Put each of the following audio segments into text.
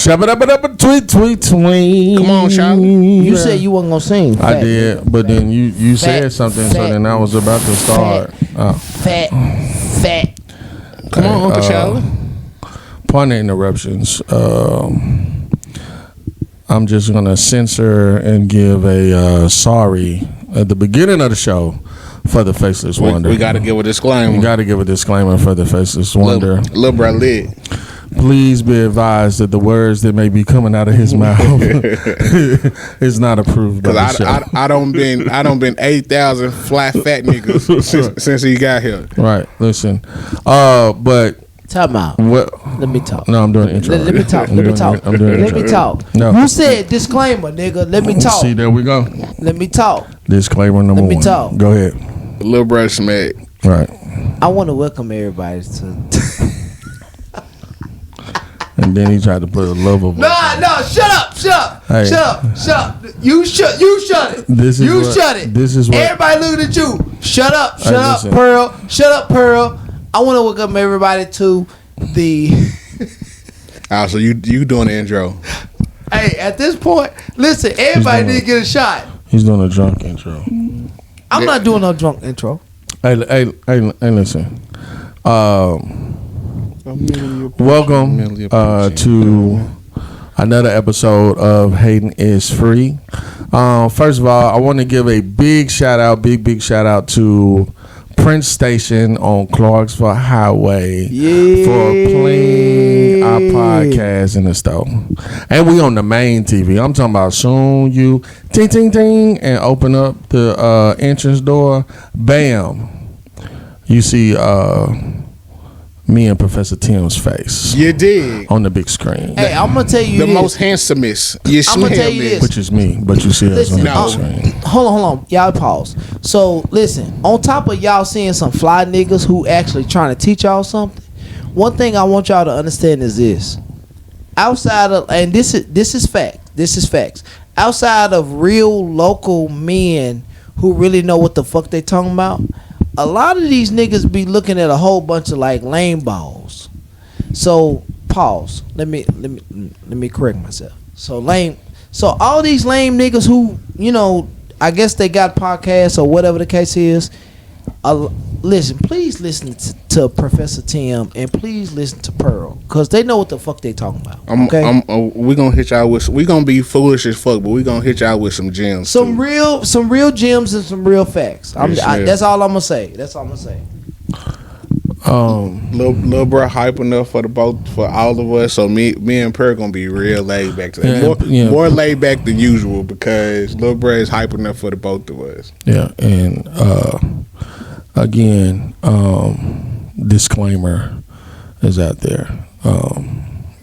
tweet. Come on, Charlie. You said you wasn't gonna sing. I did, but then you said something, so then I was about to start. Fat. Come on, Uncle Charlie. Pardon the interruptions. I'm just gonna censor and give a sorry at the beginning of the show for the Faceless Wonder. We got to give a disclaimer. You got to give a disclaimer for the Faceless Wonder. Lil bro lit. Please be advised that the words that may be coming out of his mouth is not approved by the show. I don't been 8,000 fly fat niggas since he got here. Right. Listen. But Time out. what? Let me talk. No, I'm doing an intro. Let me talk. I'm doing Let me talk. No. You said disclaimer, nigga. Let me talk. See, there we go. Let me talk. Disclaimer number Let me one. talk. Go ahead. Lil bro smack. Right. I want to welcome everybody to. And then he tried to put a love of. No, shut up. Hey. Shut up. You shut it. This is you what- shut it. this is what- Everybody looking at you. Shut up, listen. Pearl. Shut up, Pearl. I want to welcome everybody to the. So you doing the intro? Hey, at this point, listen. Everybody need to get a shot. He's doing a drunk intro. I'm not doing no drunk intro. Hey, listen. Welcome to another episode of Hating is Free. First of all, I want to give a big shout out to Prince Station on Clarksville Highway for playing our podcast in the store. And we on the main TV. I'm talking about soon you ting ting ting and open up the entrance door. Bam. You see me and Professor Tim's face. You did. On the big screen. Hey, I'm gonna tell you The this. most handsomest. I'm gonna tell you this. Which is me, but you see us on the big screen. Hold on. Y'all pause. So listen, on top of y'all seeing some fly niggas who actually trying to teach y'all something, one thing I want y'all to understand is this. Outside of, and this is facts. Outside of real local men who really know what the fuck they talking about, a lot of these niggas be looking at a whole bunch of like lame balls. So pause. Let me correct myself. So all these lame niggas who, you know, I guess they got podcasts or whatever the case is. Listen, please listen to Professor Tim and please listen to Pearl because they know what the fuck they talking about. Okay, we gonna hit y'all with. We gonna be foolish as fuck, but we gonna hit y'all with some gems. Some real gems and some real facts. That's all I'm gonna say. Lil bro hyping up for all of us. So me and Pearl gonna be real laid back today. More laid back than usual because Lil bro is hyping up for the both of us. Yeah, and again, disclaimer is out there.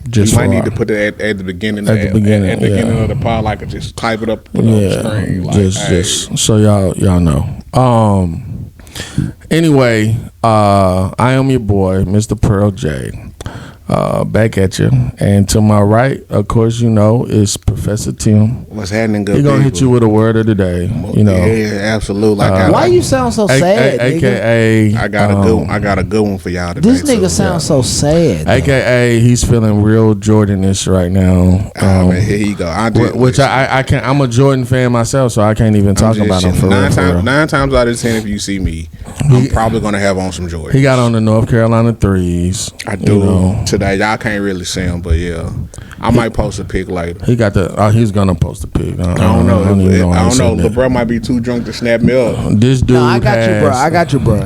Just you might need to put it at the beginning. At the beginning of the pod, like just type it up, put it on the screen. Like, just so y'all know. Anyway, I am your boy, Mr. Pearl J. Back at you, and to my right, of course, you know, is Professor Tim. What's happening? Good. He gonna hit you with a word of the day. You know, yeah, absolutely. Why you sound so sad? AKA, I got a good. I got a good one for y'all today. This nigga sounds so sad. AKA, he's feeling real Jordanish right now. Man, here you go. Which I can't. I'm a Jordan fan myself, so I can't even talk about him for real. 9 times out of 10, if you see me, I'm probably gonna have on some Jordans. He got on the North Carolina threes. I do. You know. Today, y'all can't really see him, but yeah, I might post a pic later. He got the. He's gonna post a pic. I don't know. I don't know. LeBron might be too drunk to snap me up. This dude. No, I got you, bro.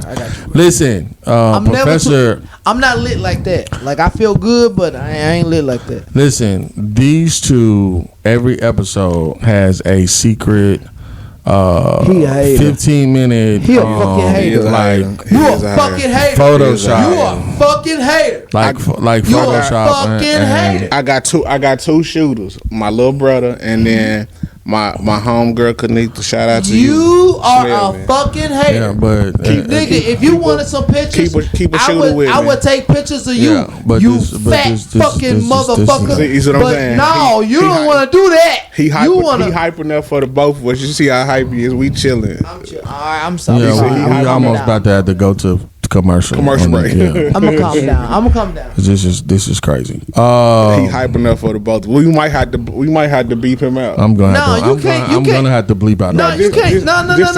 Listen, Professor. I'm not lit like that. Like I feel good, but I ain't lit like that. Listen, these two. Every episode has a secret. 15-minute. He a fucking hater. You a fucking hater. Photoshop. You a fucking hater. Like you Photoshop. A fucking hater. I got two shooters. My little brother and then my homegirl Kanika. Shout out to you. You are a fucking hater. Yeah, but nigga, if you wanted some pictures, keep a shooter with me. I would take pictures of you. Yeah, but you fat fucking motherfucker. You see what I'm saying? No, you don't want to do that. He hyping up for the both of us. You see how hype he is. We chilling. I'm chill. All right, I'm sorry. Yeah, we almost about to have to go to commercial. Commercial break. I'm gonna calm down. This is crazy. He hyping up for the both. We might have to beep him out. I'm gonna have to bleep out. No, you can't. No. Just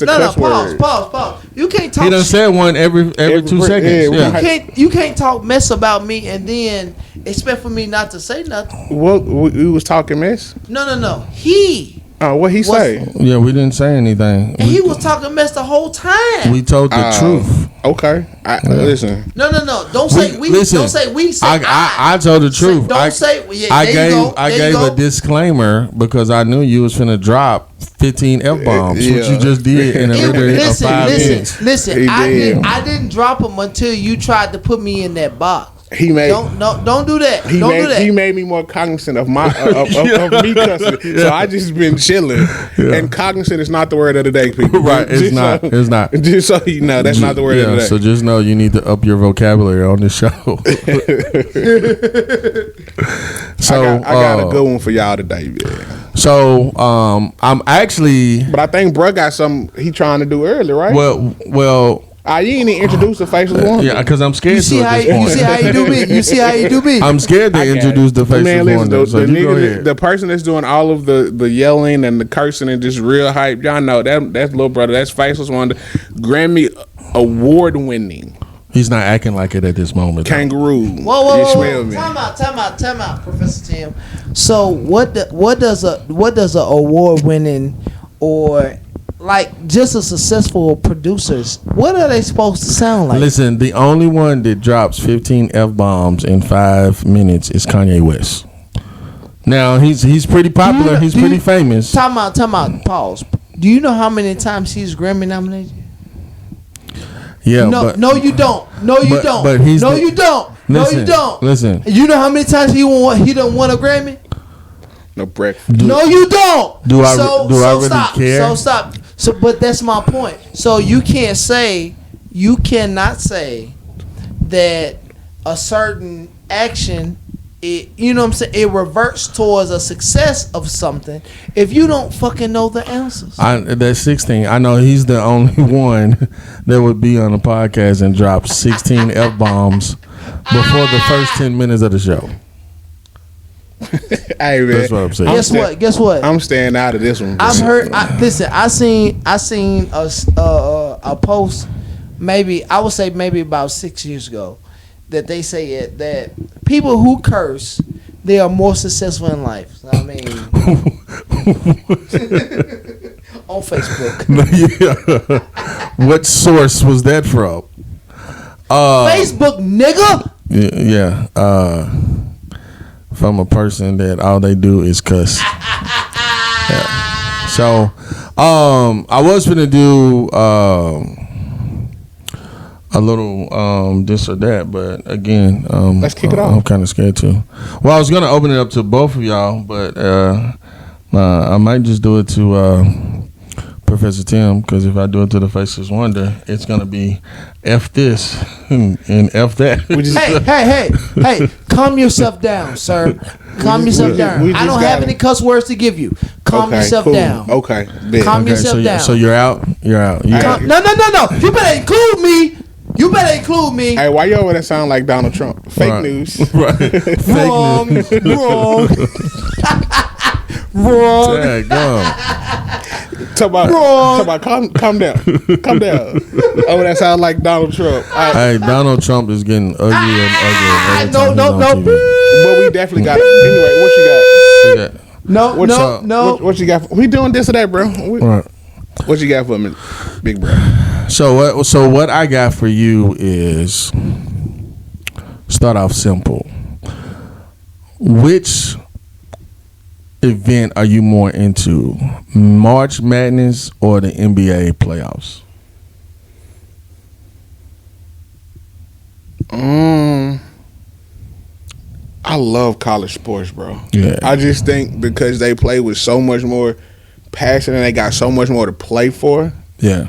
the cuss word. Pause. You can't talk. He done said one every 2 seconds. Yeah. You can't talk mess about me and then expect for me not to say nothing. What we was talking mess? No. He. What he say? Yeah, we didn't say anything. And he was talking mess the whole time. We told the truth. Okay. Listen. No. Don't say we. Listen, don't say we. Say I told the truth. Don't say. Yeah, I gave a disclaimer because I knew you was finna drop 15 F-bombs, which you just did in a literally 5 minutes. Listen. I didn't drop them until you tried to put me in that box. Don't do that. He made me more cognizant of my of me cussing. So I just been chilling. Yeah. And cognizant is not the word of the day, people. Right? It's not. Just so you know, that's not the word of the day. So just know you need to up your vocabulary on this show. So I got a good one for y'all today, man. So I'm actually, but I think bruh got something he trying to do early, right? Well. You ain't even introduced the faceless one. Yeah, because I'm scared. You see how you do me. I'm scared to introduce the faceless one. The person that's doing all of the yelling and the cursing and just real hype, y'all know that's little brother. That's faceless one, Grammy award winning. He's not acting like it at this moment. Kangaroo. Whoa. Time out, Professor Tim. So what does a award winning or like just a successful producers, what are they supposed to sound like? Listen, the only one that drops 15 F-bombs in 5 minutes is Kanye West. Now he's pretty popular. He's pretty famous. Time out. Pause. Do you know how many times he's Grammy nominated? Yeah. No, you don't. But he's you don't. Listen. You know how many times he done won a Grammy? No breakfast. No, you don't. Do I really care? So stop. So, but that's my point. So you cannot say that a certain action, you know what I'm saying, it reverts towards a success of something if you don't fucking know the answers. That's 16. I know he's the only one that would be on a podcast and drop 16 F-bombs before the first 10 minutes of the show. Hey man, that's what I'm saying. Guess what? I'm staying out of this one. I've heard. I seen a post. Maybe I would say maybe about 6 years ago that they say that people who curse, they are more successful in life. I mean, on Facebook. Yeah. What source was that from? Facebook, nigga. Yeah. From a person that all they do is cuss. Yeah. So, I was gonna do a little this or that, but again, let's kick it off. I'm kind of scared too. Well, I was gonna open it up to both of y'all, but I might just do it to Professor Tim, because if I do it to the Faceless Wonder, it's gonna be F this and F that. Hey, calm yourself down, sir. Calm yourself down. I don't have any cuss words to give you. Calm yourself down. Okay. Calm yourself down. So you're out. No. You better include me. Hey, why you over there sound like Donald Trump? Fake news. Right. Fake news. Wrong. Talk about calm down. Oh, that sounds like Donald Trump. Hey, Donald Trump is getting ugly and ugly. No. But we definitely got it. Anyway, what you got? No. What you got? We doing this or that, bro? Right. What you got for me, big bro? So what I got for you is start off simple. Which event are you more into, March Madness or the NBA playoffs? I love college sports, bro. Yeah. I just think because they play with so much more passion and they got so much more to play for. Yeah.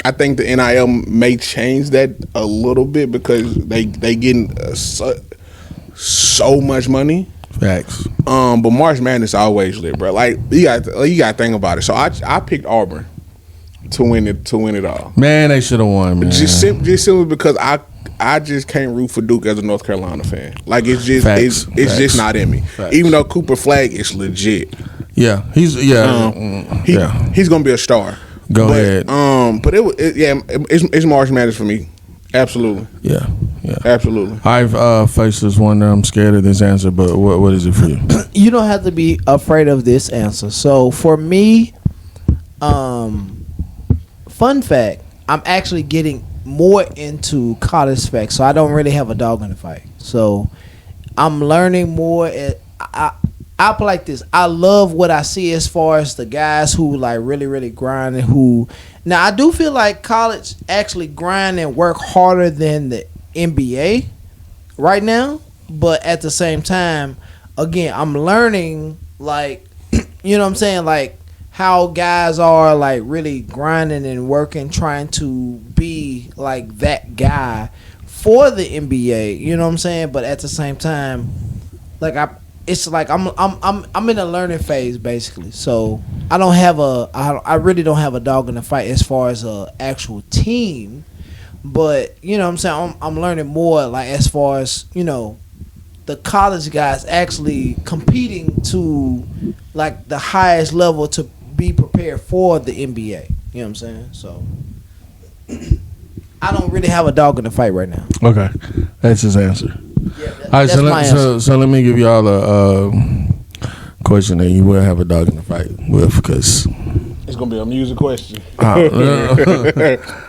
I think the NIL may change that a little bit because they getting so much money. Facts. But March Madness always lit, bro. Like you got to think about it. So I picked Auburn. to win it all. Man, they should have won, man. Just simply because I just can't root for Duke as a North Carolina fan. Like it's just Facts. it's just not in me. Facts. Even though Cooper Flag is legit. Yeah, he's gonna be a star. Go ahead. But it's March Madness for me. Absolutely. Yeah. Absolutely. I've faced this one. I'm scared of this answer, but what is it for you? You don't have to be afraid of this answer. So for me, fun fact, I'm actually getting more into college facts, so I don't really have a dog in the fight. So I'm learning more. I put like this. I love what I see as far as the guys who like really, really grind and who. Now I do feel like college actually grind and work harder than the NBA right now, but at the same time, again, I'm learning like, you know what I'm saying, like how guys are like really grinding and working, trying to be like that guy for the NBA. You know what I'm saying? But at the same time, like it's like I'm in a learning phase basically. So I really don't have a dog in the fight as far as a actual team. But you know what I'm saying, I'm learning more like as far as, you know, the college guys actually competing to like the highest level to be prepared for the NBA. You know what I'm saying? So I don't really have a dog in the fight right now. Okay, that's his answer. Yeah, all right, so let me give y'all a question that you will have a dog in the fight with, because it's gonna be a music question.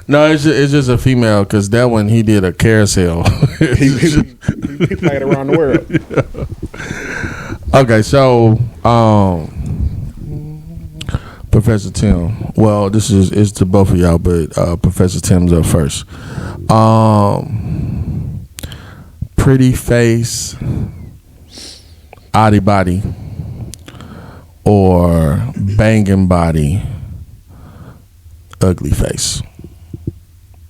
No, it's just a female, because that one he did a carousel. he played around the world. Yeah. Okay, so Professor Tim. Well, it's to both of y'all, but Professor Tim's up first. Pretty face, oddie body, or banging body, ugly face.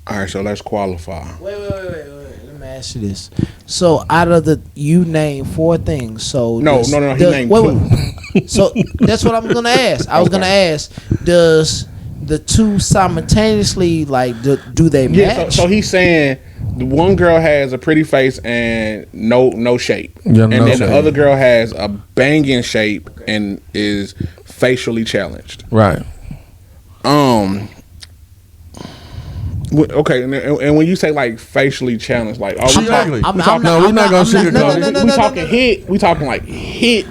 All right, so let's qualify. Wait. Let me ask you this. So out of you name 4 things. So no. He named 2. So that's what I'm gonna ask. I was gonna ask, does the 2 simultaneously like do they match? Yeah. So he's saying the one girl has a pretty face and no shape, and then the other girl has a banging shape and is facially challenged. Right. Okay, and when you say like facially challenged, like we're not gonna sugarcoat it. We talking hit. We talking like hit,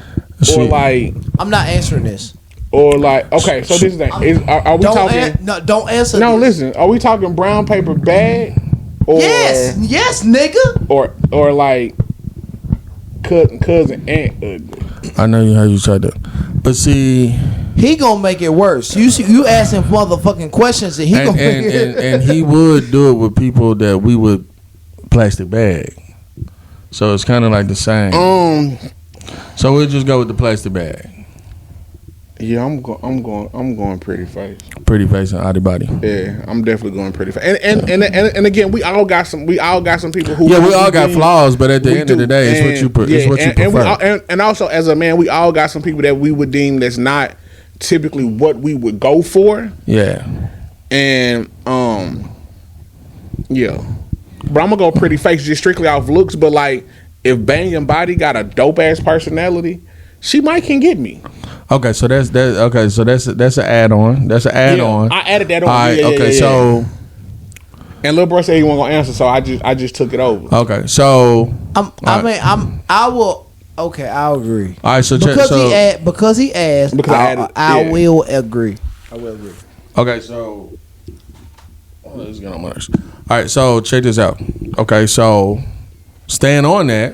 or like I'm not answering this. Or like, okay, so this is that. Are we talking? Don't answer. No, listen. Are we talking brown paper bag? Or, yes, nigga. Or like cousin aunt ugly. I know how you tried that, but see, he gonna make it worse. You asking motherfucking questions, and he gonna make it. And he would do it with people that we would plastic bag. So it's kind of like the same. So we'll just go with the plastic bag. Yeah, I'm going pretty face. Pretty face and oddie body. Yeah, I'm definitely going pretty face. And again, we all got some people who. Yeah, we all got flaws, but at the end of the day, it's what you prefer. And also, as a man, we all got some people that we would deem that's not typically what we would go for. Yeah. And yeah, but I'm gonna go pretty face just strictly off looks. But like, if Banging Body got a dope ass personality, she might can get me. Okay, so that's an add-on. That's an add-on. I added that on. All right, okay, so. And Lil Bro said he wasn't gonna answer, so I just took it over. Okay, so. Okay, I'll agree. All right, so because he asked, I will agree. I will agree. Okay, so. Let's get on my nerves. All right, so check this out. Okay, so staying on that.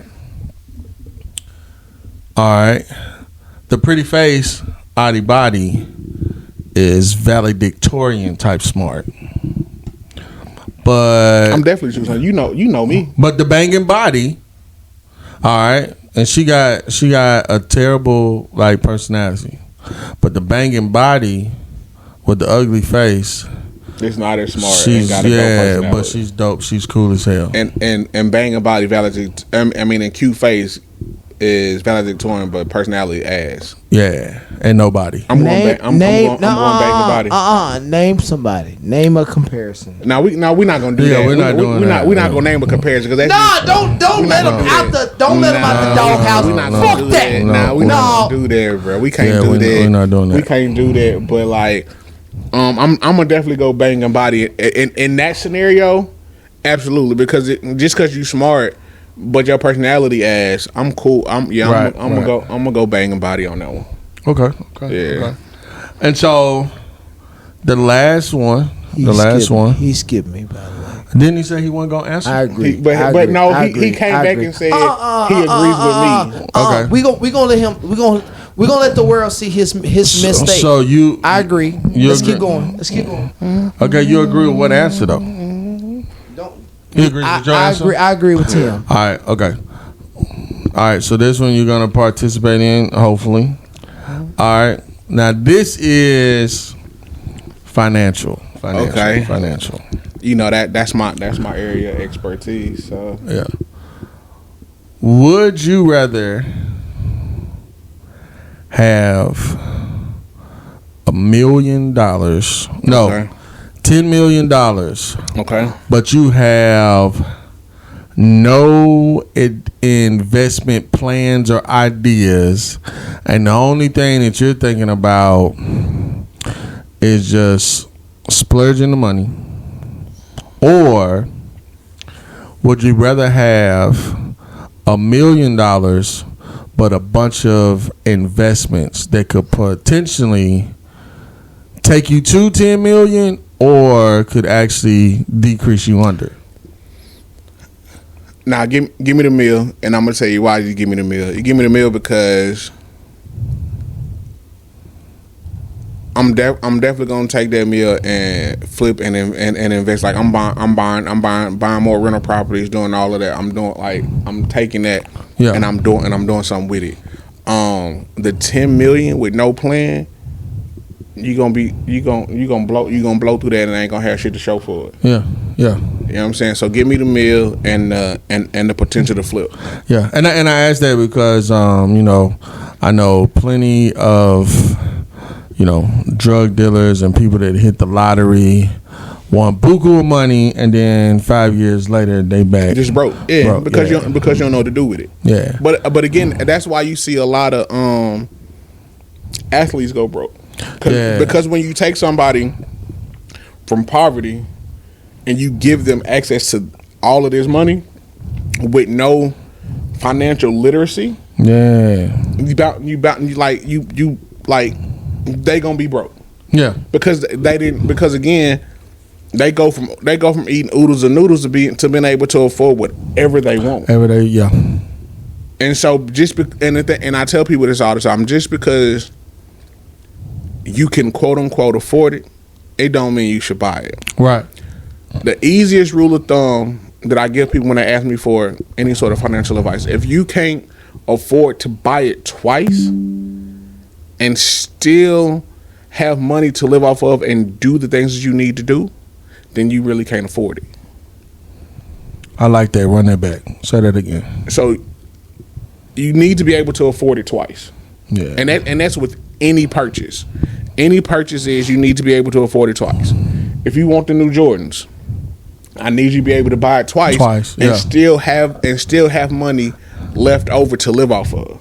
All right. The pretty face, oddie body, is valedictorian type smart. But I'm definitely choosing. You know me. But the banging body, all right, and she got a terrible like personality. But the banging body with the ugly face, it's not as smart. And got a dope personality. But she's dope. She's cool as hell. And banging body, and cute face. is valedictorian, but personality ass. Yeah, ain't nobody. I'm going Bang the Body. Name somebody. Name a comparison. We're not gonna do that. We're not gonna name a comparison because that's don't let them out the doghouse. Fuck that. We're not gonna do that, bro. We can't do that. We're not doing that. We can't do that. But like, I'm gonna definitely go Bang and Body in that scenario. Absolutely, because just because you smart, but your personality ass, I'm cool. I'm gonna go Bang and Body on that one. Okay. Yeah. Okay. And so the last one, he skipped me, by the way. Didn't he say he wasn't gonna answer? I agree. But no, he came back and said he agrees with me. Okay. We gonna let him. We gonna let the world see his mistake. So I agree. Let's keep going. Okay, you agree with what answer though? You agree with your answer? I agree with Tim. All right. Okay. All right. So this one you're gonna participate in, hopefully. All right. Now this is financial. Okay. Financial. You know that's my area of expertise. So yeah. Would you rather have $1 million? No. Okay. $10 million. Okay. But you have no investment plans or ideas, and the only thing that you're thinking about is just splurging the money. Or would you rather have $1 million but a bunch of investments that could potentially take you to 10 million or could actually decrease you under? Now, give me the meal, and I'm gonna tell you why you give me the meal. You give me the meal because I'm definitely gonna take that meal and flip and invest. Like I'm buying more rental properties, doing all of that. I'm taking that, and I'm doing something with it. The 10 million with no plan, you gonna blow through that and ain't gonna have shit to show for it. Yeah. You know what I'm saying? So give me the meal and the potential to flip. Yeah, and I asked that because I know plenty of drug dealers and people that hit the lottery, won buku of money, and then 5 years later they back just broke. Yeah, because you don't know what to do with it. Yeah, but again, that's why you see a lot of athletes go broke. Because when you take somebody from poverty and you give them access to all of this money with no financial literacy, they gonna be broke. Yeah, because again, they go from eating oodles and noodles to being able to afford whatever they want every day. Yeah, and so and I tell people this all the time: just because you can quote unquote afford it, it don't mean you should buy it. Right. The easiest rule of thumb that I give people when they ask me for any sort of financial advice: if you can't afford to buy it twice and still have money to live off of and do the things that you need to do, then you really can't afford it. I like that. Run that back. Say that again. So you need to be able to afford it twice. Yeah. And that's with any purchase. Any purchase is you need to be able to afford it twice. If you want the new Jordans, I need you to be able to buy it twice and still have money left over to live off of.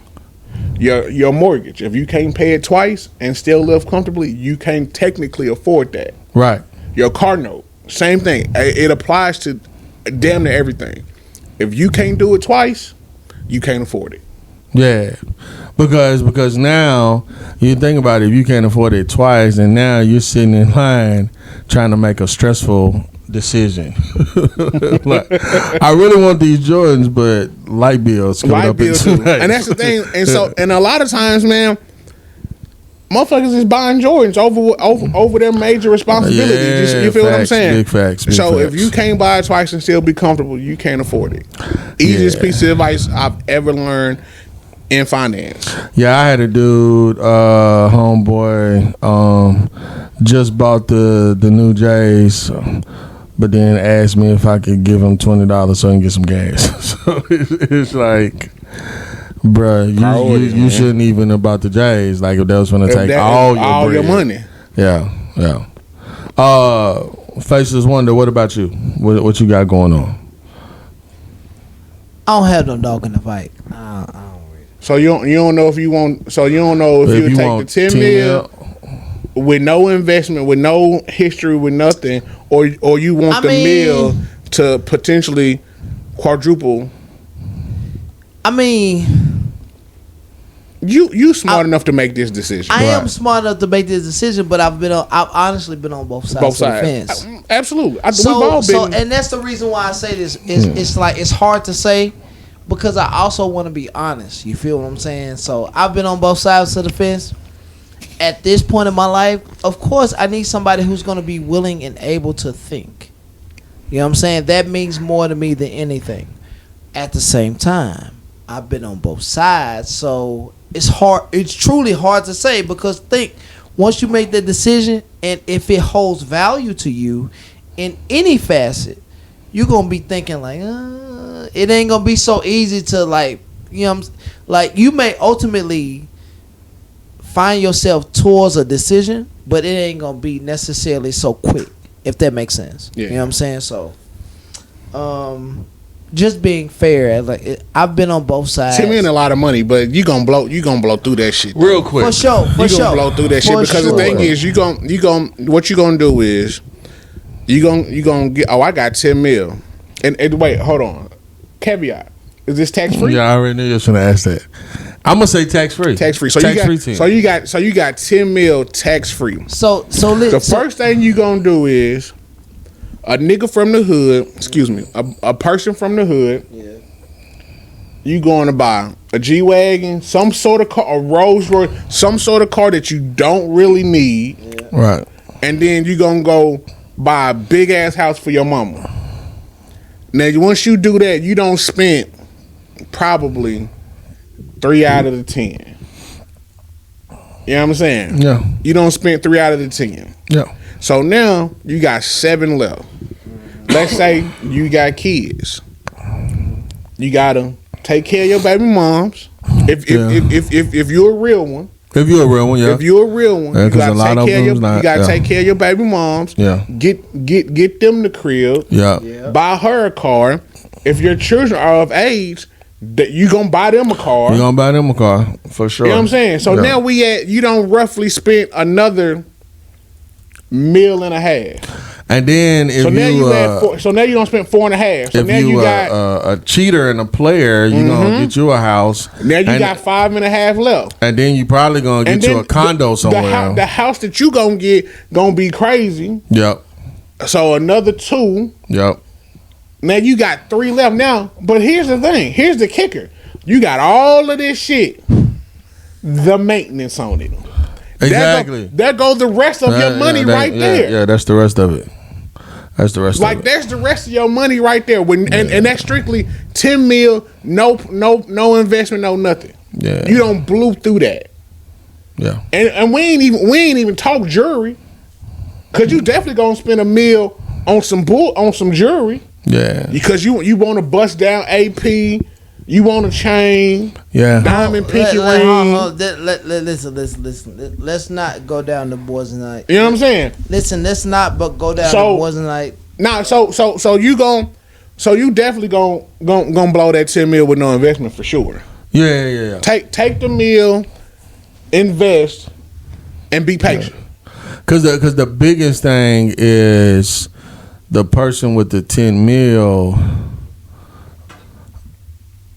Your mortgage, if you can't pay it twice and still live comfortably, you can't technically afford that. Right. Your car note, same thing. It applies to damn near everything. If you can't do it twice, you can't afford it. Yeah, because now you think about it, if you can't afford it twice, and now you're sitting in line trying to make a stressful decision. Like, I really want these Jordans, but light bills coming up in 2 days. And that's the thing. And so, and a lot of times, man, motherfuckers is buying Jordans over their major responsibility. Yeah, you feel what I'm saying? Big facts. If you can't buy it twice and still be comfortable, you can't afford it. Easiest piece of advice I've ever learned in finance. Yeah, I had a dude, homeboy, just bought the new J's, but then asked me if I could give him $20 so he can get some gas. So it's like, Bruh, you shouldn't even about the Jays. Like if that was going to take all your money. Yeah. Faceless Wonder, what about you? What you got going on? I don't have no dog in the fight. I don't really. So you don't know if you want. So you don't know if you would take the 10 mil with no investment, with no history, with nothing, or you want the mil to potentially quadruple. I mean, you smart enough to make this decision. I am smart enough to make this decision, but I've honestly been on both sides of the fence. Absolutely. We've all been. And that's the reason why I say this. It's like it's hard to say because I also want to be honest. You feel what I'm saying? So I've been on both sides of the fence. At this point in my life, of course, I need somebody who's going to be willing and able to think. You know what I'm saying? That means more to me than anything. At the same time, I've been on both sides, so it's hard. It's truly hard to say because once you make that decision, and if it holds value to you in any facet, you're gonna be thinking like, it ain't gonna be so easy to like, you know, like you may ultimately find yourself towards a decision, but it ain't gonna be necessarily so quick, if that makes sense. Yeah. You know what I'm saying? So, just being fair, like I've been on both sides. $10 million a lot of money, but you gonna blow through that shit real quick. For sure. You gonna blow through that shit because the thing is, what you gonna do is you gonna get. Oh, I got 10 mil, and wait, hold on. Caveat: is this tax free? Yeah, I already knew you was gonna ask that. I'm gonna say tax free. Tax free. So you got 10 mil tax free. So the first thing you gonna do is. A nigga from the hood, excuse me, a person from the hood, you going to buy a G-Wagon, some sort of car, a Rolls Royce, some sort of car that you don't really need. Yeah. Right. And then you going to go buy a big-ass house for your mama. Now, once you do that, you don't spend probably 3 out of the 10. You know what I'm saying? Yeah. You don't spend 3 out of the 10. Yeah. So now you got 7 left. Let's say you got kids. You gotta take care of your baby moms. If you're a real one. If you're a real one, yeah. If you're a real one, you gotta take care of your baby moms. Yeah. Get them the crib. Yeah. Buy her a car. If your children are of age, that you gonna buy them a car. You gonna buy them a car for sure. You know what I'm saying? So now you don't roughly spend another $1.5 million. And then if so now you don't spend 4.5. So if now you got a cheater and a player, you gonna get you a house. Now you got 5.5 left. And then you probably gonna get you a condo somewhere. The house that you gonna get gonna be crazy. Yep. So another 2. Yep. Now you got 3 left now. But here's the thing. Here's the kicker. You got all of this shit. The maintenance on it. Exactly. There go the rest of your money right there. Yeah, that's the rest of it. That's the rest of it. That's the rest of your money right there. And that's strictly 10 mil, no investment, no nothing. Yeah. You don't blew through that. Yeah. And we ain't even talk jewelry. Cause you definitely gonna spend $1 million on some jewelry. Yeah. Because you wanna bust down AP. You want a chain, diamond pinky ring. Listen. Let's not go down the boys night. You know what I'm saying? Listen, let's not go down the boys night. Nah, so you definitely gonna blow that 10 mil with no investment for sure. Yeah. Take the meal, invest, and be patient. Because the biggest thing is the person with the 10 mil.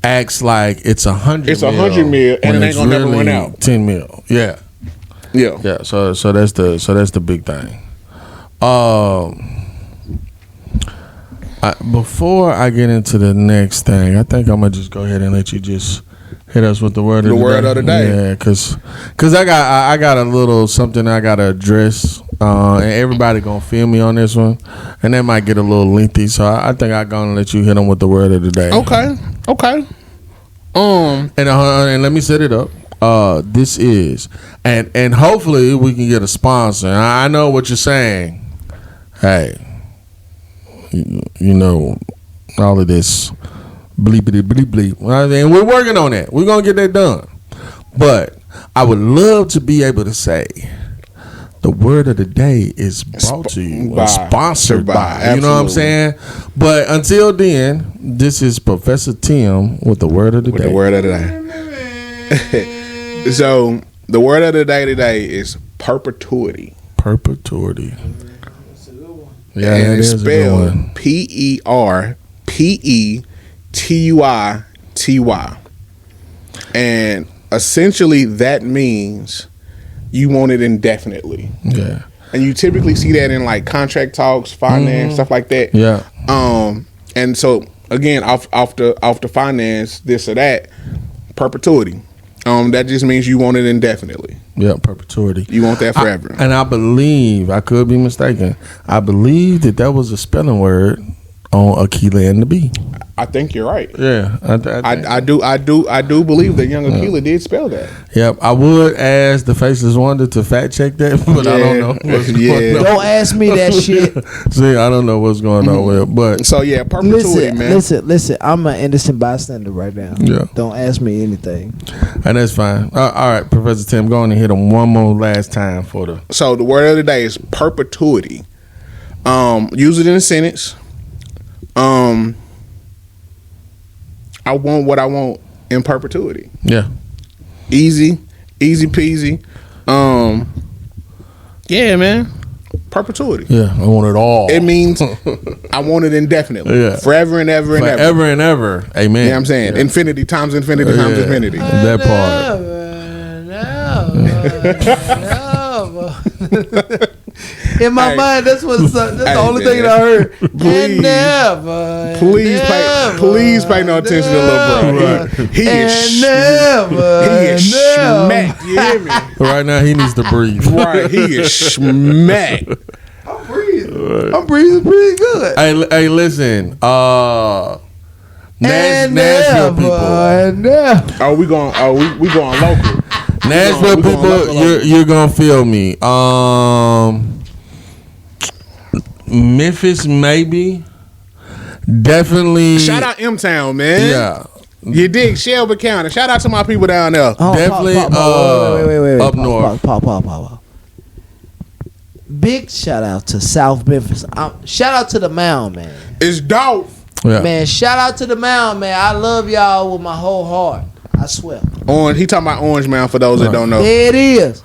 Acts like it's 100. It's 100 mil, and it ain't gonna never run out. 10 mil, yeah. So that's the big thing. Before I get into the next thing, I think I'm gonna just go ahead and let you just hit us with the word of the day. Yeah, because I got a little something I gotta address, and everybody gonna feel me on this one, and that might get a little lengthy. So I think I'm gonna let you hit them with the word of the day. Okay. And let me set it up. This is and hopefully we can get a sponsor. I know what you're saying. Hey, you know all of this bleepity bleep bleep. And we're working on that. We're gonna get that done. But I would love to be able to say the word of the day is brought to you, sponsored by. You know what I'm saying? But until then, this is Professor Tim with the word of the day. The word of the day. So the word of the day today is perpetuity. Perpetuity. Yeah, and it's spelled PERPETUITY. And essentially that means you want it indefinitely. Yeah. And you typically see that in like contract talks, finance, stuff like that. Yeah. And so again, off the finance, this or that, perpetuity. That just means you want it indefinitely. Yeah, perpetuity. You want that forever. I believe, I could be mistaken, I believe that was a spelling word on Akilah and the Bee. I think you're right. Yeah, I do believe that young Akilah did spell that. Yep, I would ask the Faceless Wonder to fact check that, but I don't know what's going on. Don't ask me that shit. See, I don't know what's going on with it, but so yeah, perpetuity, man. Listen. I'm an innocent bystander right now. Yeah, don't ask me anything, and that's fine. All right, Professor Tim, go on and hit him one more last time for the. So the word of the day is perpetuity. Use it in a sentence. I want what I want in perpetuity. Yeah. Easy peasy. Yeah, man. Perpetuity. Yeah, I want it all. It means I want it indefinitely. Yeah. Forever and ever and ever. Forever and ever. Amen. You know what I'm saying? Yeah. Infinity times infinity times infinity. That part. In my mind, that's the only thing that I heard. Please pay no attention to little bro. Right. He is smacked. You hear me? Right now, he needs to breathe. Right, he is smacked. I'm breathing pretty good. Hey, listen. Nashville people. We going local. Nashville people, you're gonna feel me. Memphis, maybe. Definitely. Shout out M-Town, man. Yeah. You dig? Shelby County. Shout out to my people down there. Definitely wait. Up north. Pop. Big shout out to South Memphis. Shout out to the Mound, man. It's dope. Yeah. Man, shout out to the Mound, man. I love y'all with my whole heart. I swear. He talking about Orange Mound for those that don't know. There it is.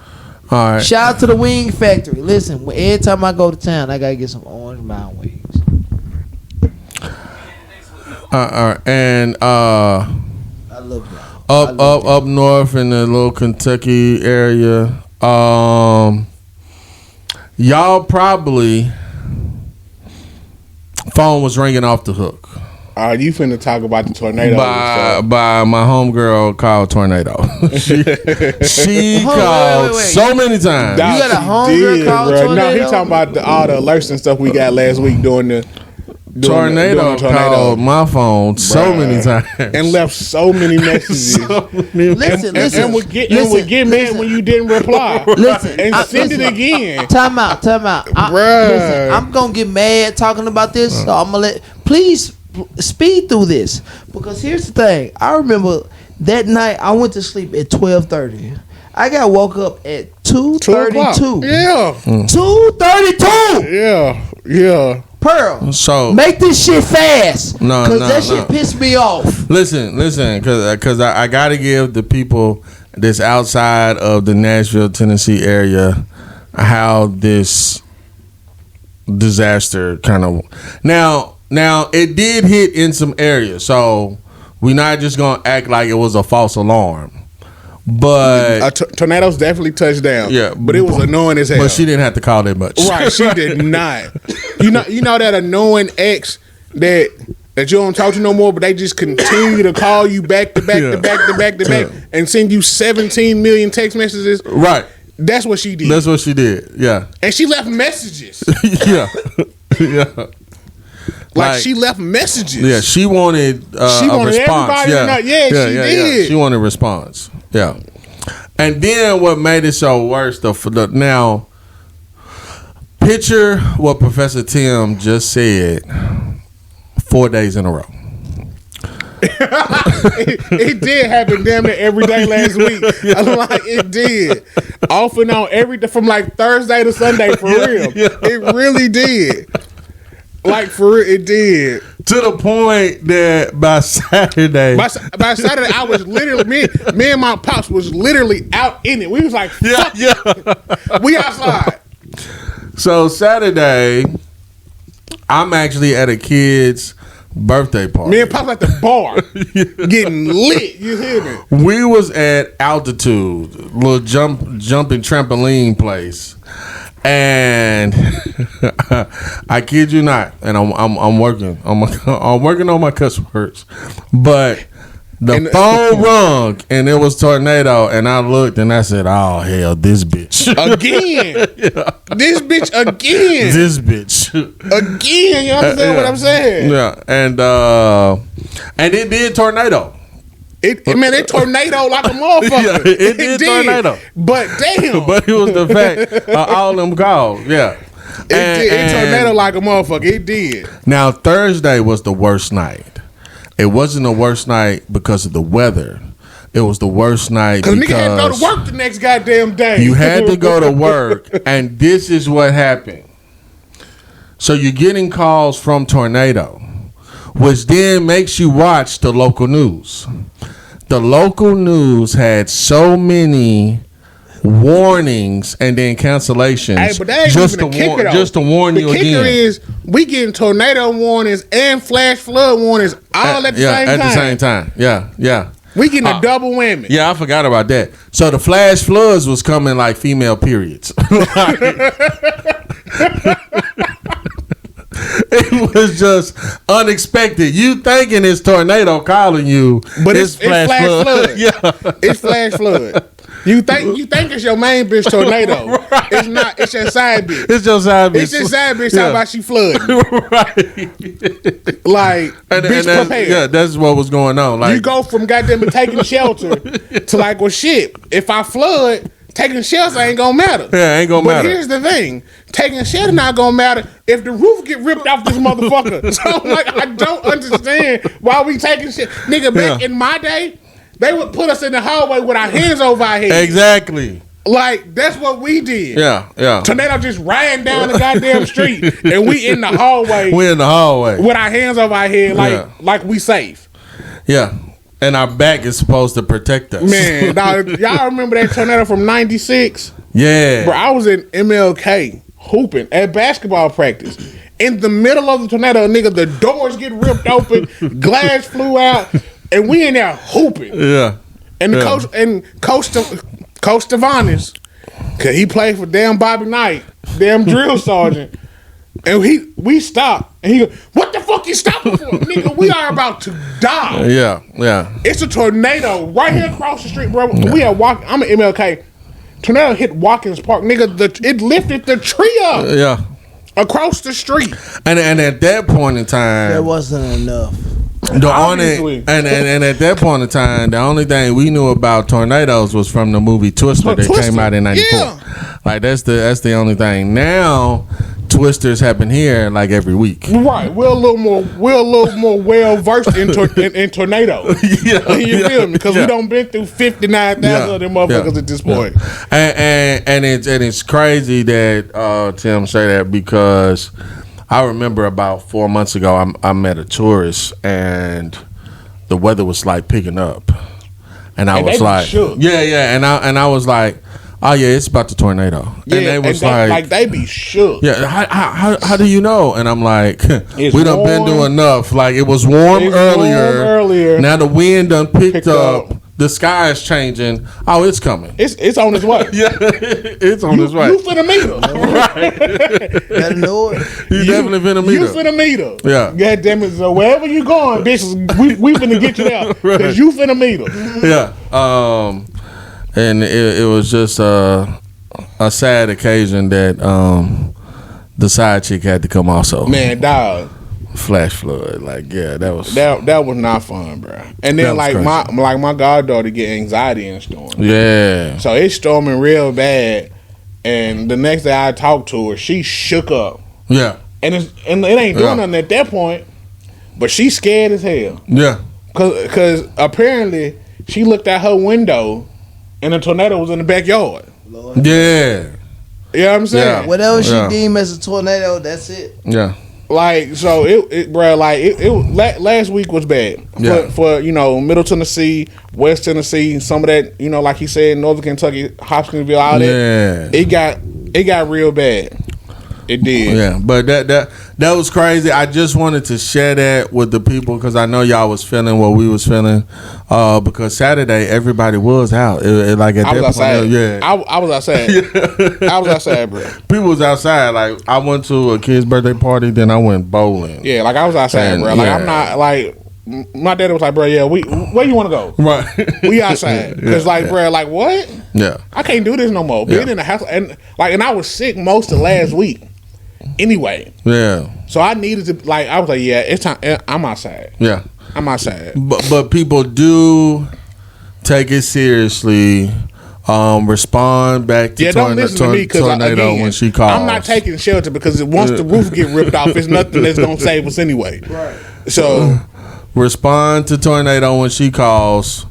All right. Shout out to the Wing Factory. Listen, every time I go to town, I gotta get some Orange Mound wings. All right. And I love y'all. up north in the little Kentucky area, y'all probably phone was ringing off the hook. You finna talk about the tornado by my homegirl called Tornado. she called so many times. You got a homegirl called Tornado? No, he talking about all the alerts and stuff we got last week during the tornado called my phone so many times and left so many messages. Listen. And would get mad when you didn't reply. Listen, and send it again. Time out. Listen, I'm gonna get mad talking about this, so I'm gonna please speed through this, because here's the thing. I remember that night I went to sleep at 12:30. I got woke up at 2:32. Yeah. 2:32. Yeah. Pearl. So make this shit fast. No, because that shit pissed me off. Listen, because I gotta give the people that's outside of the Nashville, Tennessee area how this disaster kind of Now it did hit in some areas, so we're not just gonna act like it was a false alarm. But tornadoes definitely touched down. Yeah, but it was annoying as hell. But she didn't have to call that much. Right, she did not. You know that annoying ex that you don't talk to no more, but they just continue to call you back to back to back to back to back and send you 17 million text messages. Right. That's what she did. That's what she did. Yeah. And she left messages. Yeah. Yeah. Like she left messages. Yeah, she wanted she wanted a response. Everybody to know. Yeah, she did. Yeah. She wanted a response. Yeah. And then what made it so worse, now, picture what Professor Tim just said 4 days in a row. it did happen damn near every day last week. Like it did, off and on every day from like Thursday to Sunday for real. Yeah. It really did. Like for real, it did. To the point that by Saturday, I was literally me and my pops was literally out in it. We was like, fuck we outside. So Saturday, I'm actually at a kid's birthday party. Me and Pop at the bar, getting lit. You hear me? We was at Altitude, little jumping trampoline place, and I kid you not, and I'm working on my cuss words, but the phone rung and it was Tornado, and I looked and I said, "Oh hell, this bitch again! This bitch again! This bitch again!" You understand what I'm saying? Yeah, and it did tornado. It tornado like a motherfucker. Yeah, it did tornado. But damn. But it was the fact all them calls. Yeah. It tornado like a motherfucker. It did. Now Thursday was the worst night. It wasn't the worst night because of the weather. It was the worst night because nigga had to go to work the next goddamn day. You had to go to work, and this is what happened. So you're getting calls from Tornado, which then makes you watch the local news. The local news had so many warnings and then cancellations. Hey, but that ain't just even the kicker, though. Just to warn you again. The kicker is we getting tornado warnings and flash flood warnings all at the same time. At the same time. Yeah. We getting a double whammy. Yeah, I forgot about that. So the flash floods was coming like female periods. It was just unexpected. You thinking it's Tornado calling you, but it's flash flood. Yeah, it's flash flood. You think it's your main bitch Tornado? Right. It's not. It's your side bitch. It's your side bitch. It's your side bitch talking about she flooding. Right. Like bitch prepared. Yeah, that's what was going on. Like you go from goddamn taking shelter to like, well, shit. If I flood, taking shelter ain't gonna matter. Yeah, ain't gonna matter. But here's the thing: taking shelter not gonna matter if the roof get ripped off this motherfucker. So like, I don't understand why we taking shit, nigga. Back in my day, they would put us in the hallway with our hands over our heads. Exactly. Like that's what we did. Yeah. Tornado just ran down the goddamn street, and we in the hallway. We in the hallway with our hands over our head, like we safe. Yeah. And our back is supposed to protect us. Man, y'all remember that tornado from '96? Yeah. Bro, I was in MLK hooping at basketball practice. In the middle of the tornado, nigga, the doors get ripped open, glass flew out, and we in there hooping. Yeah. And Coach Stavanis, cause he played for damn Bobby Knight, damn drill sergeant. And we stopped, and he go, "What the fuck you stopping for, nigga? We are about to die." Yeah. It's a tornado right here across the street, bro. Yeah. We are walking. I'm at MLK. Tornado hit Watkins Park, nigga. It lifted the tree up. Yeah. Across the street. And at that point in time, there wasn't enough. And at that point in time, the only thing we knew about tornadoes was from the movie Twister that came out in '94. Yeah. Like that's the only thing. Now Twisters happen here like every week. Right. We're a little more well versed in tornadoes. Yeah. You feel me? Because we done been through 59,000 of them motherfuckers at this point. And it's crazy that Tim say that because I remember about 4 months ago I met a tourist and the weather was like picking up. And I was like, shook. Yeah, and I was like, oh yeah, it's about the tornado. Yeah, and they was like they be shook. Yeah, how do you know? And I'm like, we done been through enough. Like it was warm earlier. Now the wind done picked up. The sky is changing. Oh, it's coming. It's on its way. Yeah, it's on its way. You finna meet her. Right. Better know it. You definitely finna meet her. You finna meet her. Yeah. God damn it. So wherever you going, bitches, we finna get you there. Because you finna meet her. Yeah. And it was just a sad occasion that the side chick had to come also. Man, dog. Flash flood, like that was not fun, bro. And then like my goddaughter get anxiety in the storm. Yeah. So it's storming real bad, and the next day I talked to her, she shook up. Yeah. And it ain't doing nothing at that point, but she's scared as hell. Yeah. Cause apparently she looked out her window and a tornado was in the backyard. Lord. Yeah. You know what I'm saying? Yeah. Whatever she deemed as a tornado, that's it. Yeah. Like, so bro, last week was bad for Middle Tennessee, West Tennessee, some of that, like he said, Northern Kentucky, Hopkinsville, all that. It got real bad. It did. Yeah, but that was crazy. I just wanted to share that with the people because I know y'all was feeling what we was feeling. Because Saturday everybody was out. Like at I was that outside. point, yeah. I was outside. I was outside, bro. People was outside. Like I went to a kid's birthday party, then I went bowling. Yeah, like I was outside, bro. Like I'm not like. My daddy was like, bro, yeah, where you want to go? Right. We outside. Because, bro, like, what? Yeah. I can't do this no more. Being in the house. And I was sick most of last week anyway. Yeah. So I needed to, I was like, yeah, it's time. I'm outside. Yeah. I'm outside. But people do take it seriously. Respond back to don't listen to me because tornado when she calls. I'm not taking shelter because once the roof get ripped off, it's nothing that's going to save us anyway. Right. So... respond to tornado when she calls.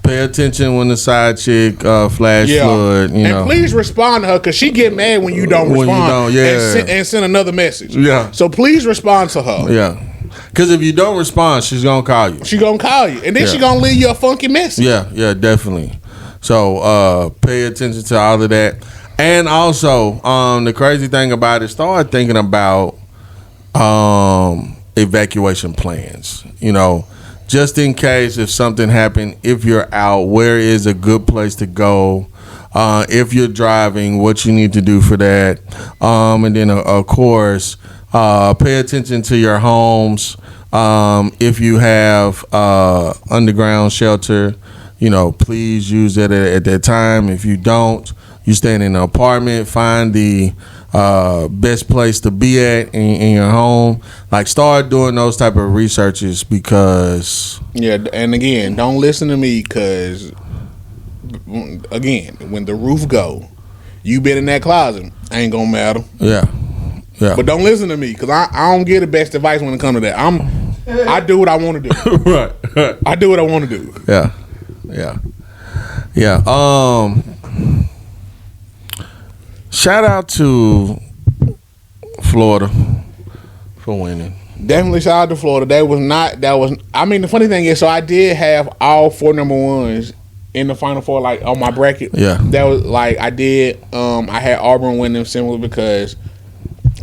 Pay attention when the side chick flash flood. And please respond to her because she get mad when you don't respond. And send another message. Yeah. So please respond to her. Yeah. Because if you don't respond, she's gonna call you. She gonna call you, and then she gonna leave you a funky message. Yeah, definitely. So pay attention to all of that, and also the crazy thing about it, start thinking about evacuation plans, just in case if something happened, if you're out, where is a good place to go, if you're driving, what you need to do for that, and then of course pay attention to your homes. If you have underground shelter, please use it at that time. If you don't, you stay in an apartment, find the best place to be at in your home. Start doing those type of researches because and again, don't listen to me because again, when the roof go, you been in that closet, ain't gonna matter. Yeah. But don't listen to me because I don't get the best advice when it comes to that. I do what I want to do. Right. I do what I want to do. Yeah. Shout out to Florida for winning. Definitely shout out to Florida. The funny thing is, so I did have all 4 number ones in the Final Four, on my bracket. Yeah. That was I did. I had Auburn win them simply because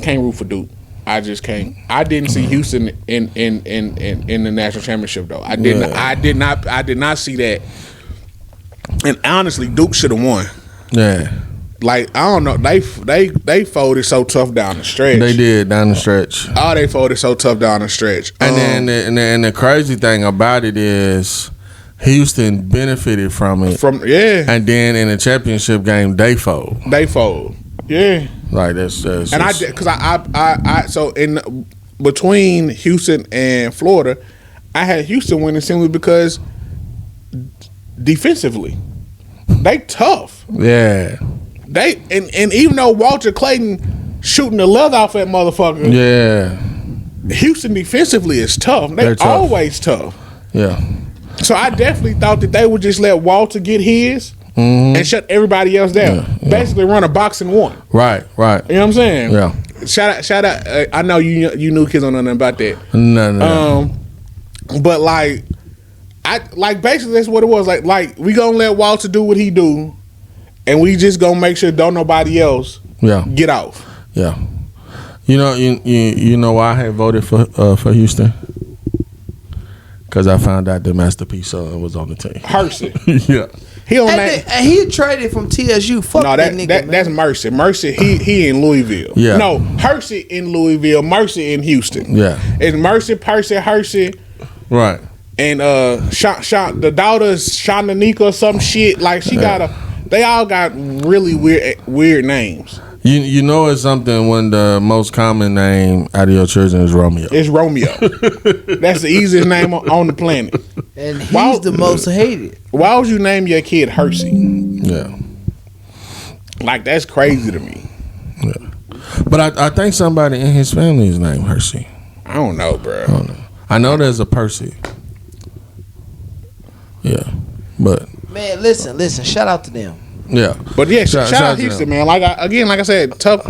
can't root for Duke. I just can't. I didn't see Houston in the national championship though. I did not see that. And honestly, Duke should have won. Yeah. I don't know. They folded so tough down the stretch. They did down the stretch. Oh, they folded so tough down the stretch. And then the crazy thing about it is Houston benefited from it. And then in the championship game, they fold. Yeah. That's and I did because I so in between Houston and Florida, I had Houston winning simply because defensively, they tough. Yeah. They and even though Walter Clayton shooting the leather off that motherfucker, Houston defensively is tough. They're tough. Always tough. Yeah. So I definitely thought that they would just let Walter get his and shut everybody else down. Yeah. Basically, run a boxing one. Right. You know what I'm saying? Yeah. Shout out. I know you new kids don't know nothing about that. No. But basically that's what it was. Like we gonna let Walter do what he do. And we just gonna make sure don't nobody else get off. Yeah. You know why I had voted for Houston? Because I found out that Master P's son was on the team. Hersey. Yeah. He traded from TSU. Fuck that nigga. That's Mercy. Mercy. He in Louisville. Yeah. No, Hersey in Louisville. Mercy in Houston. Yeah. It's Mercy, Percy, Hersey. Right. And the daughter's Shananika or some shit. She got They all got really weird names. You know it's something when the most common name out of your children is Romeo. It's Romeo. That's the easiest name on the planet. And he's the most hated. Why would you name your kid Hersey? Yeah. That's crazy to me. Yeah. But I think somebody in his family is named Hersey. I don't know, bro. I know there's a Percy. Yeah, but man, listen. Shout out to them. Yeah, but yeah, shout out Houston, man. Like I said, tough.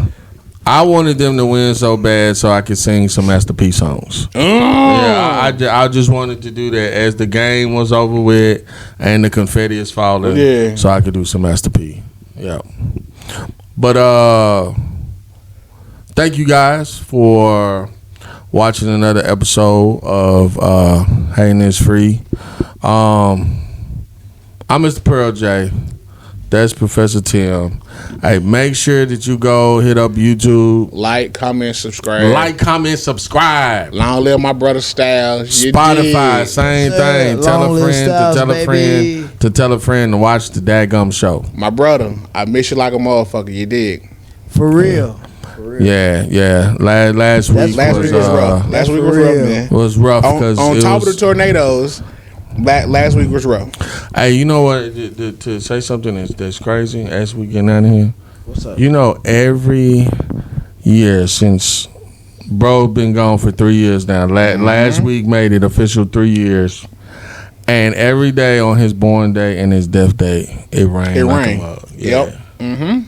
I wanted them to win so bad so I could sing some Master P songs. Yeah, I just wanted to do that as the game was over with and the confetti is falling. Yeah, so I could do some Master P. Yeah, but thank you guys for watching another episode of Hating Is Free. I'm Mr. Pearl J. That's Professor Tim. Hey, make sure that you go hit up YouTube. Like, comment, subscribe. Long live my brother Styles. Spotify, same thing. Tell a friend to tell a friend to tell a friend to watch the Dadgum Show. My brother, I miss you like a motherfucker. You dig? For real. Yeah. Last week was rough. Last week was rough, man. It was rough because on top of the tornadoes. Last week was rough. Hey, you know what? To say something that's crazy as we get out of here. What's up? You know, every year since bro been gone for 3 years now. Last week made it official 3 years, and every day on his born day and his death day, it rained. It rained. Yeah. Yep. Mm-hmm.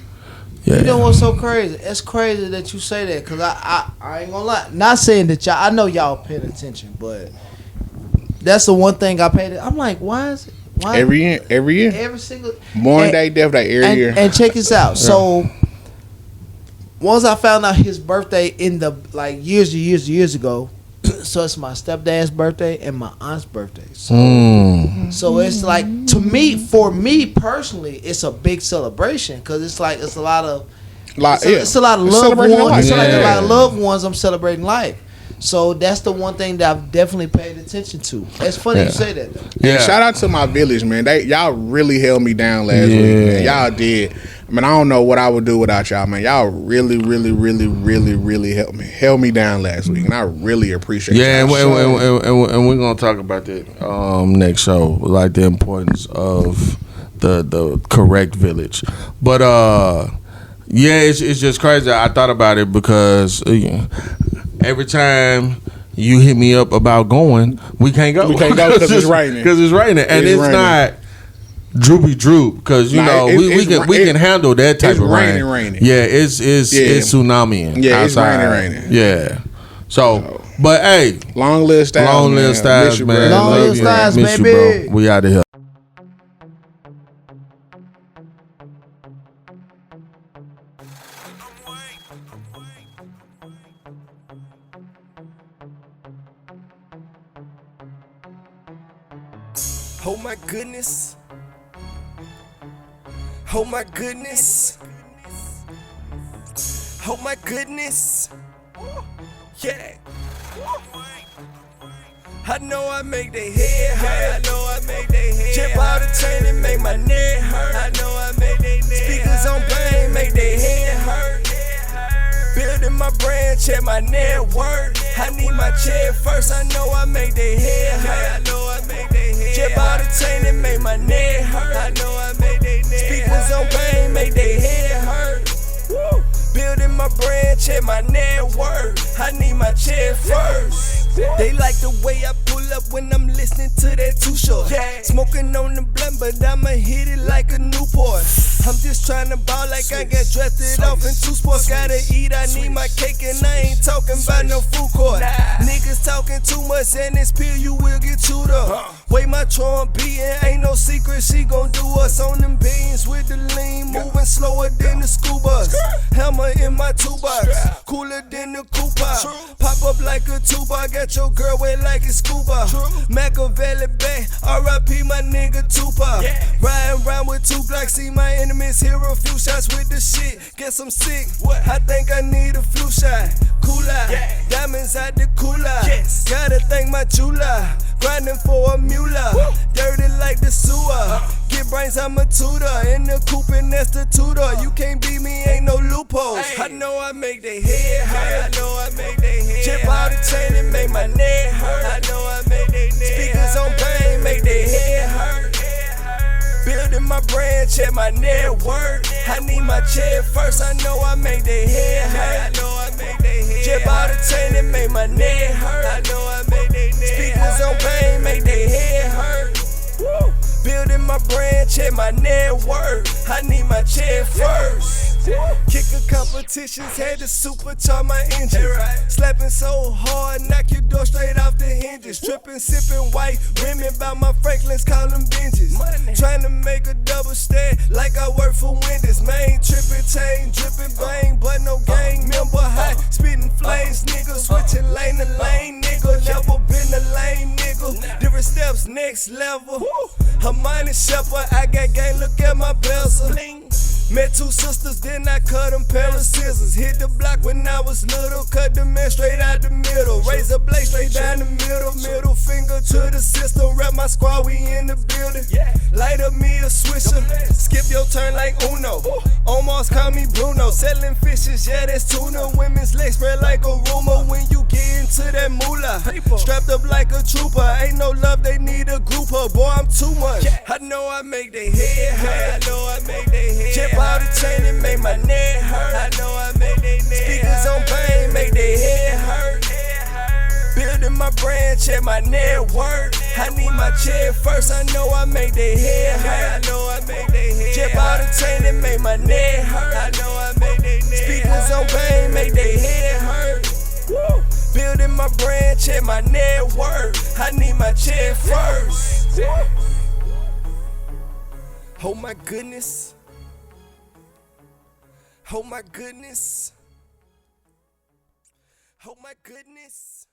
Yeah. You know what's so crazy? It's crazy that you say that because I ain't gonna lie. Not saying that y'all. I know y'all paying attention, but. That's the one thing I paid. I'm like, why is it? Why every year, every single born day, death day, every year. And check this out. So once I found out his birthday in the years ago, so it's my stepdad's birthday and my aunt's birthday. So it's like for me personally, it's a big celebration because it's a lot of it's a lot of loved ones. It's like a lot of loved ones. I'm celebrating life. So that's the one thing that I've definitely paid attention to. It's funny you say that, though. Yeah. Shout out to my village, man. Y'all really held me down last week, man. Y'all did. I mean, I don't know what I would do without y'all, man. Y'all really held me down last week, and I really appreciate it. Yeah, and we're gonna talk about that next show, like the importance of the correct village. But yeah, it's just crazy. I thought about it because. Every time you hit me up about going, we can't go. We can't go because it's raining. Because it's raining, and it's not droopy droop. Because we can handle that type of rain. Raining. Yeah, it's tsunami. Yeah, outside. It's raining. Yeah. So, but hey, long live Styles, man. Long live Styles, baby. You, bro. We out of here. Oh my goodness. Oh my goodness. Oh my goodness. Yeah. I know I make they head hurt. I know I make they head hurt. Jump out the chain and make my neck hurt. I know I make they neck Speakers on bang, make they head hurt. Building my brand, check my net worth. I need my check first. I know I make they head hurt. I know I make they head hurt. Jump out the chain and make my neck hurt. I know I make they neck Speakers on bang, make they head hurt. Woo. Building my brand, check my net worth. I need my check first. They like the way I pull up when I'm listening to that Too Short. Yeah. Smoking on the blunt, but I'ma hit it like a Newport. I'm just trying to ball like I got drafted off in 2 sports. Gotta eat, I need my cake, and I ain't talking about no food court. Niggas talking too much, and this pill you will get chewed up. Way my Tron beating, ain't no secret, she gon' do us on them beans with the lean, moving slower than the school bus. Hammer in my toolbox, cooler than the Cooper. Pop up like a tuba, got your girl wet like a scuba. Machiavelli Bay, R.I.P. my nigga Tupac. Riding around with 2 Glocks, see my enemies hear a few shots with the shit. Guess I'm sick, I think I need a flu shot. Cooler, diamonds out the cooler. Gotta thank my jeweler, grinding for a mule. Dirty like the sewer. Get brains, I'm a tutor. In the coupe and that's the tutor. You can't beat me, ain't no loopholes. I know I make they head hurt. I know I make they head hurt. Chip out the chain and make my neck hurt. I know I make they neck Speakers on bang, make they head hurt. Building my brand, check my net worth. I need my check first. I know I make they head hurt. I know I make they head hurt. Chip out the chain and make my neck hurt. I know I make they neck Speakers on bang, make they head hurt. Woo. Building my brand, check my net worth. I need my check first. Kicker competitions, had to supercharge my engine. Slapping so hard, knock your door straight off the hinges. Tripping, sipping white women, bout my Franklins, call them binges. Trying to make a double stack like I work for Wendy's. Main tripping, chain dripping, bang, but no gang member. High spitting flames, nigga. Switching lane to lane, nigga. Never been a lane, nigga. Different steps, next level. Hermione Shepherd, I got gang, look at my bezel. Met two sisters, then I cut them pair of scissors. Hit the block when I was little, cut the man straight out the middle. Razor blade straight down the middle, middle finger to the system. Rep my squad, we in the building. Light up me a swisher, skip your turn like Uno. Almost call me Bruno, selling fishes, yeah that's tuna. Women's legs spread like a rumor when you get into that moolah. Strapped up like a trooper, ain't no love, they need a grouper. Boy, I'm too much. I know I make they head hurt. I know I make they head hurt. Out the chain and make my neck hurt. I know I make they neck Speakers hurt. On bang, make they head hurt. Building my brand, check my net worth. I need my check first. I know I make they head hurt. I know I make they head Jump out the chain and make my neck hurt. I know I make they neck Speakers on bang, make they head hurt. Woo. Building my brand, check my net worth. I need my check first. Oh my goodness. Oh my goodness. Oh my goodness.